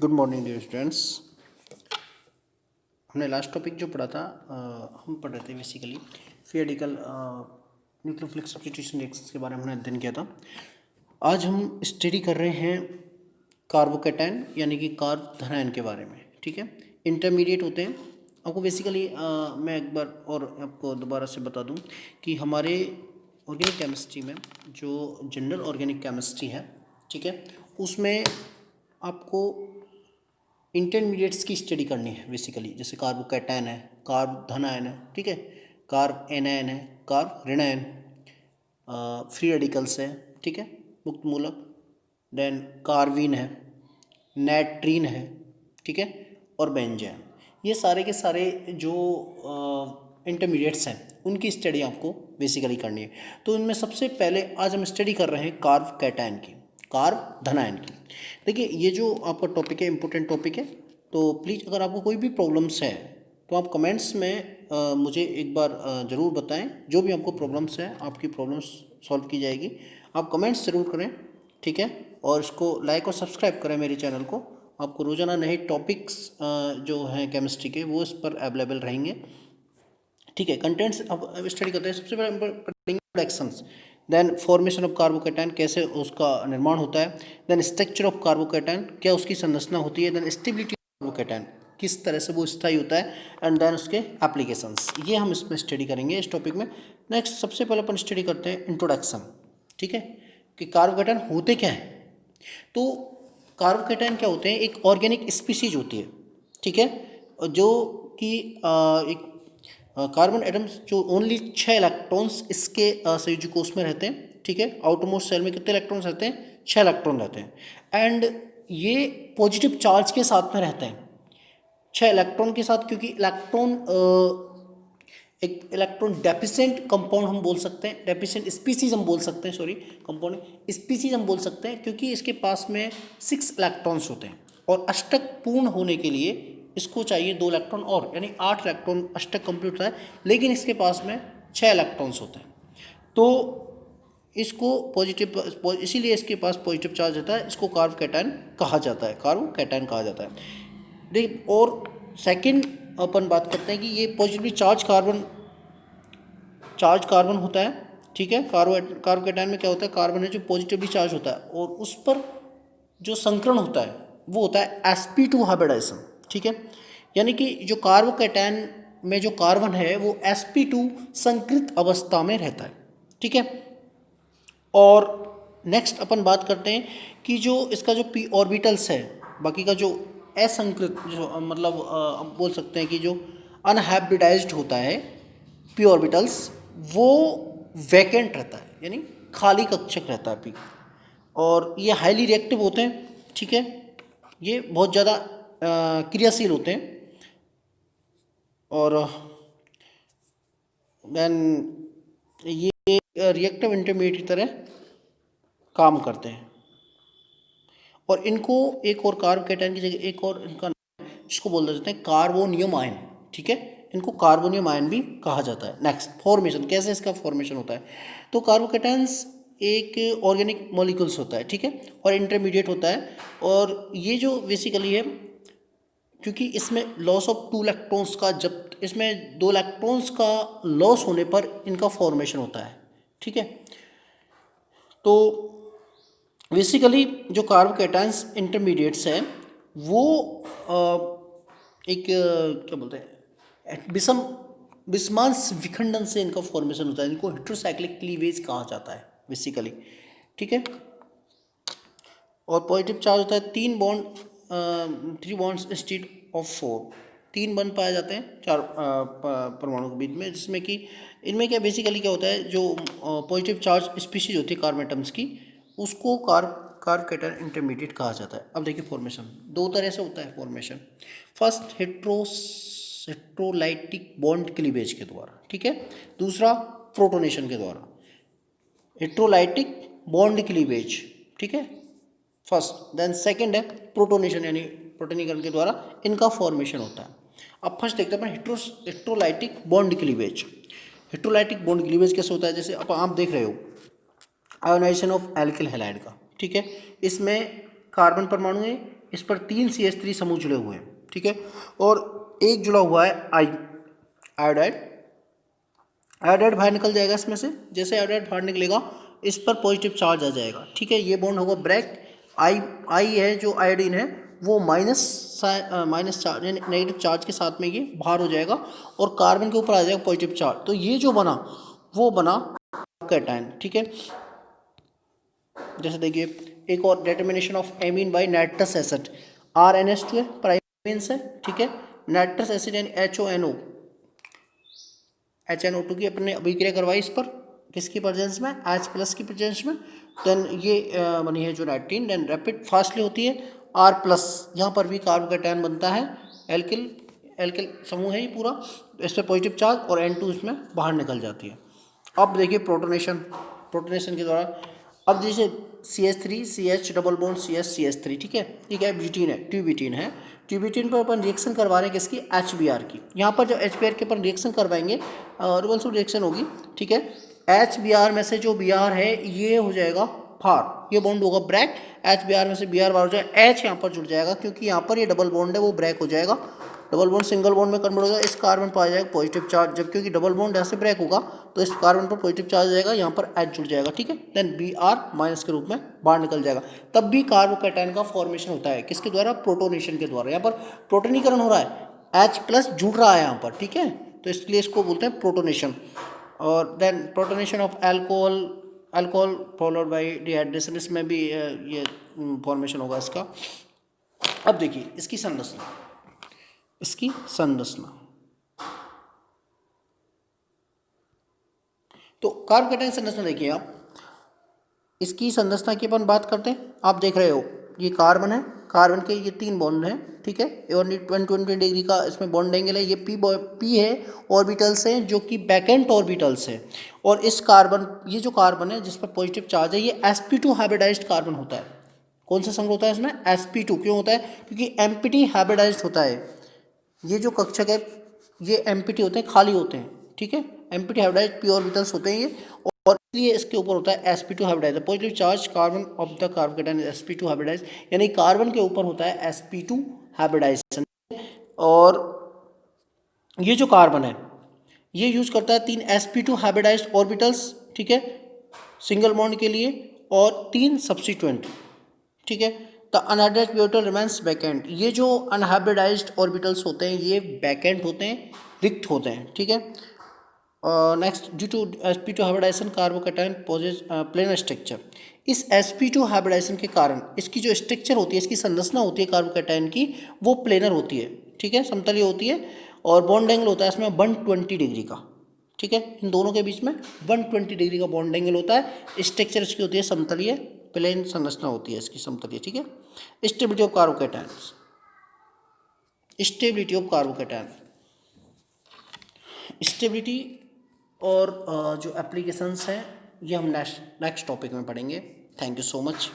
Good morning dear students. हमने last topic जो पढ़ा था हम पढ़ रहे थे basically free radical nucleophilic substitution reactions के बारे में हमने अध्ययन किया था। आज हम स्टडी कर रहे हैं कार्बोकैटायन यानी कि कार्बोधनायन के बारे में। ठीक है, इंटरमीडिएट होते हैं। आपको बेसिकली मैं एक बार और आपको दोबारा से बता दूं कि हमारे ऑर्गेनिक केमिस्ट्री में जो जनरल ऑर्गेनिक केमिस्ट्री है, ठीक है, उसमें आपको इंटरमीडिएट्स की स्टडी करनी है बेसिकली। जैसे कार्बोकैटायन है, कार्बोधनायन है, ठीक है, कार्ब एनायन है, कार्ब ऋणायन, फ्री रेडिकल्स है, ठीक है, मुक्त मूलक, देन कार्बीन है, नाइट्रीन है, ठीक है, और बेंज़ीन। ये सारे के सारे जो इंटरमीडिएट्स हैं उनकी स्टडी आपको बेसिकली करनी है। तो इनमें सबसे पहले आज हम स्टडी कर रहे हैं कार्बोकैटायन की, कार्बोधनायन की। देखिए ये जो आपका टॉपिक है इम्पोर्टेंट टॉपिक है, तो प्लीज़ अगर आपको कोई भी प्रॉब्लम्स है तो आप कमेंट्स में मुझे एक बार ज़रूर बताएं। जो भी आपको प्रॉब्लम्स है आपकी प्रॉब्लम्स सॉल्व की जाएगी। आप कमेंट्स ज़रूर करें, ठीक है, और इसको लाइक और सब्सक्राइब करें मेरे चैनल को। आपको रोज़ाना नए टॉपिक्स जो हैं केमिस्ट्री के वो इस पर अवेलेबल रहेंगे। ठीक है, कंटेंट्स अब स्टडी करते हैं। सबसे पहले पढ़ेंगे introductions, then formation of carbocation, कैसे उसका निर्माण होता है, देन स्ट्रक्चर ऑफ कार्बोकैटायन, क्या उसकी संरचना होती है, देन स्टेबिलिटी ऑफ कार्बोकैटायन, किस तरह से वो स्थायी होता है, एंड देन उसके एप्लीकेशंस। ये हम इसमें स्टडी करेंगे इस टॉपिक में। नेक्स्ट सबसे पहले अपन स्टडी करते हैं इंट्रोडक्शन, ठीक है, कि कार्बोकैटायन होते क्या हैं। तो कार्बोकैटायन क्या होते हैं, एक ऑर्गेनिक स्पीसीज होती है, ठीक है, जो कि एक कार्बन एटम्स जो ओनली 6 इलेक्ट्रॉन्स इसके संयोजी कोष में रहते हैं, ठीक है। आउटरमोस्ट शेल में कितने इलेक्ट्रॉन्स रहते हैं, 6 इलेक्ट्रॉन रहते हैं, एंड ये पॉजिटिव चार्ज के साथ में रहते हैं, 6 इलेक्ट्रॉन के साथ, क्योंकि इलेक्ट्रॉन एक इलेक्ट्रॉन डेफिशिएंट कंपाउंड हम बोल सकते हैं, डेफिशिएंट स्पीसीज हम बोल सकते हैं, सॉरी कंपाउंड स्पीसीज हम बोल सकते हैं, क्योंकि इसके पास में 6 इलेक्ट्रॉन्स होते हैं और अष्टक पूर्ण होने के लिए इसको चाहिए 2 इलेक्ट्रॉन और, यानी 8 इलेक्ट्रॉन अष्टक कंप्लीट होता है, लेकिन इसके पास में 6 इलेक्ट्रॉन्स होते हैं। तो इसको पॉजिटिव, इसीलिए इसके पास पॉजिटिव चार्ज होता है, इसको कार्बोकैटायन कहा जाता है, कार्बोकैटायन कहा जाता है। देखिए, और सेकंड अपन बात करते हैं कि ये पॉजिटिवली चार्ज कार्बन होता है, ठीक है। कार्बोकैटायन में क्या होता है, कार्बन है जो पॉजिटिवली चार्ज होता है, और उस पर जो संकरण होता है वो होता है sp2 हाइब्रिडाइजेशन, ठीक है। यानी कि जो कार्बोकैटायन में जो कार्बन है वो sp2 संकृत अवस्था में रहता है, ठीक है। और नेक्स्ट अपन बात करते हैं कि जो इसका जो p ऑर्बिटल्स है, बाकी का जो असंकृत, जो मतलब हम बोल सकते हैं कि जो अनहाइब्रिडाइज्ड होता है p ऑर्बिटल्स, वो वैकेंट रहता है, यानी खाली कक्षक रहता है p, और ये हाईली रिएक्टिव होते हैं, ठीक है। ये बहुत ज़्यादा क्रियाशील होते हैं, और देन ये रिएक्टिव इंटरमीडिएट की तरह काम करते हैं। और इनको एक और कार्बोकैटायन की जगह एक और इनका नाम है जिसको बोल देते हैं कार्बोनियम आयन, ठीक है, इनको कार्बोनियम आयन भी कहा जाता है। नेक्स्ट फॉर्मेशन, कैसे इसका फॉर्मेशन होता है। तो कार्बोकैटायंस एक ऑर्गेनिक मॉलिक्यूल्स होता है, ठीक है, और इंटरमीडिएट होता है, और ये जो बेसिकली है, क्योंकि इसमें लॉस ऑफ 2 इलेक्ट्रॉन्स का, जब इसमें 2 इलेक्ट्रॉन्स का लॉस होने पर इनका फॉर्मेशन होता है, ठीक है। तो बेसिकली जो कार्बोकैटायंस इंटरमीडिएट्स हैं वो एक क्या बोलते हैं, विषमांश विखंडन से इनका फॉर्मेशन होता है, इनको हेटेरोसाइक्लिक क्लीवेज कहा जाता है बेसिकली, ठीक है। और पॉजिटिव चार्ज होता है 3 बॉन्ड्स इंस्टेड ऑफ 4, 3 बॉन्ड पाए जाते हैं 4 परमाणु के बीच में, जिसमें कि इनमें क्या बेसिकली क्या होता है, जो पॉजिटिव चार्ज स्पीशीज होती है कार्बन एटम्स की, उसको कार्बोकैटायन इंटरमीडिएट कहा जाता है। अब देखिए फॉर्मेशन 2 तरह से होता है formation. First heterolytic bond cleavage के द्वारा, ठीक है, दूसरा प्रोटोनेशन के द्वारा। हेट्रोलाइटिक बॉन्ड क्लीवेज, ठीक है, फर्स्ट, देन सेकंड है प्रोटोनेशन, यानी प्रोटोनीकरण के द्वारा इनका फॉर्मेशन होता है। अब फर्स्ट देखते हैं heterolytic bond cleavage. Heterolytic bond cleavage कैसे होता है, जैसे अब आप देख रहे हो आयोनाइजेशन ऑफ एल्किल हैलाइड का, ठीक है, इसमें कार्बन परमाणु है, इस पर 3 CH3 समूह जुड़े हुए हैं, ठीक है, और एक जुड़ा हुआ है आयोडाइड। आयोडाइड बाहर निकल जाएगा इसमें से, जैसे आयोडाइड बाहर निकलेगा इस पर पॉजिटिव चार्ज आ जाएगा, ठीक है, ये बॉन्ड होगा ब्रेक। आई है जो आयोडीन है वो माइनस चार्ज यानी नेगेटिव चार्ज के साथ में ये बाहर हो जाएगा और कार्बन के ऊपर आ जाएगा पॉजिटिव चार्ज, तो ये जो बना वो बना कैटायन, ठीक है। जैसे देखिए एक और determination of amine by nitrous acid, RNH2 है प्राइम से, ठीक है, नाइट्रस एसिड यानी HNO2 की अपने अभिक्रिया करवाई इस पर, किसकी प्रेजेंस में, H+ की प्रेजेंस में, देन ये बनी है जो नाइट्रीन, देन रैपिड फास्टली होती है R+, यहाँ पर भी कार्बोकैटायन बनता है, एल्किल समूह है ये पूरा, इस पर पॉजिटिव चार्ज और N2 इसमें बाहर निकल जाती है। अब देखिए प्रोटोनेशन के द्वारा, अब जैसे CH3 CH double bond CH3, ठीक है ब्यूटीन है, ट्यूबिटीन पर अपन रिएक्शन करवा रहे हैं किसकी, HBr की। यहाँ पर जब HBr के अपन रिएक्शन करवाएंगे रिवर्सल रिएक्शन होगी, ठीक है, HBr में से जो Br है ये हो जाएगा फार, ये बॉन्ड होगा ब्रेक, HBr में से Br बाहर हो जाएगा, H यहाँ पर जुड़ जाएगा क्योंकि यहाँ पर ये डबल बॉन्ड है वो ब्रेक हो जाएगा, डबल बॉन्ड सिंगल बॉन्ड में कन्वर्ट हो जाएगा, इस कार्बन पर आ जाएगा पॉजिटिव चार्ज, जब क्योंकि डबल बॉन्ड ऐसे ब्रेक होगा तो इस कार्बन पर पॉजिटिव चार्ज आ जाएगा, यहाँ पर H जुड़ जाएगा, ठीक है, देन Br- के रूप में बाहर निकल जाएगा, तब भी कार्बोकैटायन का फॉर्मेशन होता है किसके द्वारा, प्रोटोनेशन के द्वारा। यहाँ पर प्रोटोनीकरण हो रहा है, H+ जुड़ रहा है यहाँ पर, ठीक है, तो इसलिए इसको बोलते हैं प्रोटोनेशन। और then protonation of alcohol followed by dehydration, इसमें भी ये फॉर्मेशन होगा इसका। अब देखिए इसकी संरचना, तो कार्बोकैटायन संरचना देखिए आप, इसकी संरचना की अपन बात करते हैं, आप देख रहे हो ये कार्बन है, कार्बन के ये 3 बॉन्ड हैं, ठीक है, 120 डिग्री का इसमें बॉन्ड एंगल है, ये पी है, ऑर्बिटल्स हैं जो कि बैकेंट ऑर्बिटल्स हैं, और इस कार्बन, ये जो कार्बन है जिस पर पॉजिटिव चार्ज है ये sp2 हाइब्रिडाइज्ड कार्बन होता है। कौन सा संघ होता है इसमें, sp2, क्यों होता है, क्योंकि एम्प्टी हाइब्रिडाइज्ड होता है, ये जो कक्षक है ये एम्प्टी होते हैं, खाली होते हैं, ठीक है, एम्प्टी हाइब्रिडाइज्ड पी ऑर्बिटल्स होते हैं ये, और इसलिए इसके ऊपर होता है sp2 hybridised, positive charge carbon of the carbocation sp2 hybridised, यानी कार्बन के ऊपर होता है sp2 हाइब्रिडाइजेशन। और ये जो कार्बन है ये यूज करता है 3 sp2 हाइब्रिडाइज्ड ऑर्बिटल्स, ठीक है, सिंगल बॉन्ड के लिए, और 3 सब्सिट्यूएंट, ठीक है, the unhybridised orbital remains vacant, ये जो अनहाइब्रिडाइज्ड ऑर्बिटल्स होते हैं ये वैकेंट होते हैं, रिक्त होते हैं, ठीक है। Next, due to sp2 hybridisation carbocation possess planar structure, इस sp2 हाइब्रिडाइजेशन के कारण इसकी जो स्ट्रक्चर होती है, इसकी संरचना होती है कार्बोकैटायन की, वो प्लेनर होती है, ठीक है, समतलीय होती है, और बॉन्ड एंगल होता है इसमें 120 डिग्री का, ठीक है, इन दोनों के बीच में 120 डिग्री का बॉन्ड एंगल होता है, स्ट्रक्चर इसकी होती है समतलीय, प्लेन संरचना होती है इसकी समतलीय, ठीक है। स्टेबिलिटी ऑफ कार्बोकैटायंस, स्टेबिलिटी और जो एप्लीकेशंस हैं ये हम नेक्स्ट टॉपिक में पढ़ेंगे। Thank you so much.